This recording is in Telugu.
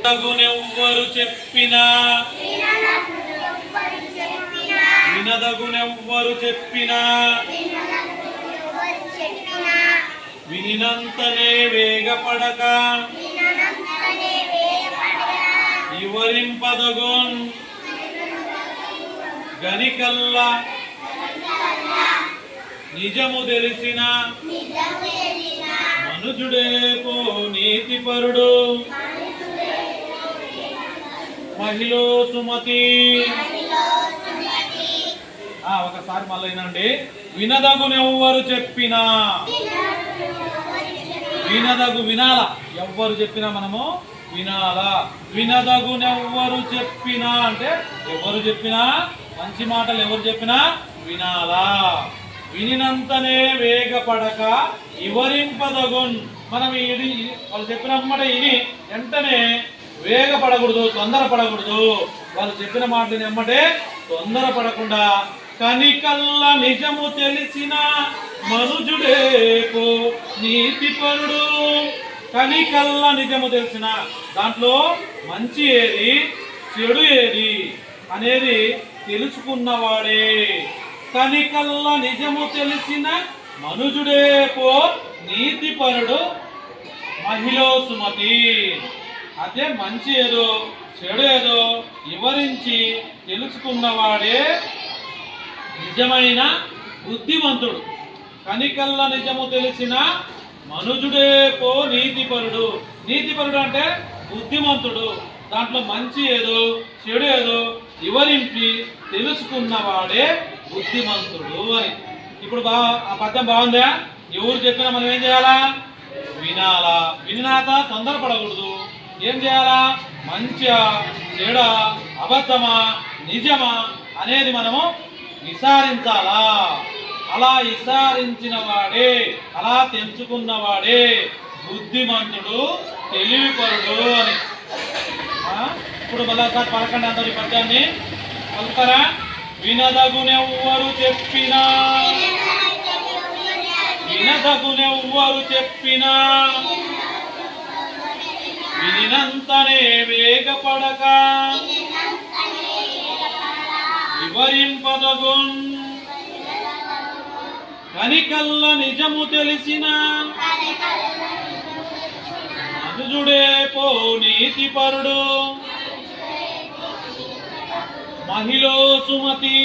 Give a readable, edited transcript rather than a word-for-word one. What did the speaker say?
వినదగునెవ్వరు చెప్పినా వినదగునెవ్వరు చెప్పినా వినినంతనే వేగపడక వివరింపదగున్ గనికల్లా నిజము తెలిసిన మనుజుడే పో నీతిపరుడు మహిళో సుమతి. ఒకసారి మళ్ళీ వినండి. వినదగునెవ్వరు చెప్పినా వినాలా, ఎవ్వరు చెప్పినా మనము వినాలా. వినదగునెవ్వరు చెప్పినా అంటే ఎవరు చెప్పినా, మంచి మాటలు ఎవరు చెప్పినా వినాలా. వినినంతనే వేగపడక వివరింపదగున్. మనం ఇది వాళ్ళు చెప్పినమాట ఇది వెంటనే వేగపడకూడదు, తొందరపడకూడదు. వాళ్ళు చెప్పిన మాటని ఎమ్మటే తొందరపడకుండా కనికల్ల నిజము తెలిసిన మనుజుడేపో నీతిపరుడు. కనికల్ల నిజము తెలిసిన, దాంట్లో మంచి ఏది చెడు ఏది అనేది తెలుసుకున్నవాడే. కనికల్ల నిజము తెలిసిన మనుజుడేపో నీతిపరుడు మహిళో సుమతి. అదే మంచి ఏదో చెడు ఏదో వివరించి తెలుసుకున్నవాడే నిజమైన బుద్ధిమంతుడు. కనికల్ల నిజము తెలిసిన మనుజుడేపో నీతిపరుడు. నీతిపరుడు అంటే బుద్ధిమంతుడు. దాంట్లో మంచి ఏదో చెడు ఏదో వివరించి తెలుసుకున్నవాడే బుద్ధిమంతుడు అని. ఇప్పుడు ఆ పద్యం బాగుందా? ఎవరు చెప్పినా మనం ఏం చేయాలా? వినాలా. వినాక తొందరపడకూడదు. ఏం చేయాలా? మంచిగా చెడా అబద్ధమా నిజమా అనేది మనము విచారించాలా. అలా విచారించిన వాడే, అలా తెలుసుకున్నవాడే బుద్ధిమంతుడు తెలివిపరుడు అని. ఇప్పుడు మళ్ళాసారి పలకండి అందరి పద్యాన్ని పలుకరా. వినదగునెవ్వరు చెప్పినా వినదగునెవ్వరు చెప్పినా వినినంతనే వేగపడక వివరింపదగున్ కనికల్ల నిజము తెలిసిన మనుజుడే పో నీతిపరుడు మహిళో సుమతి.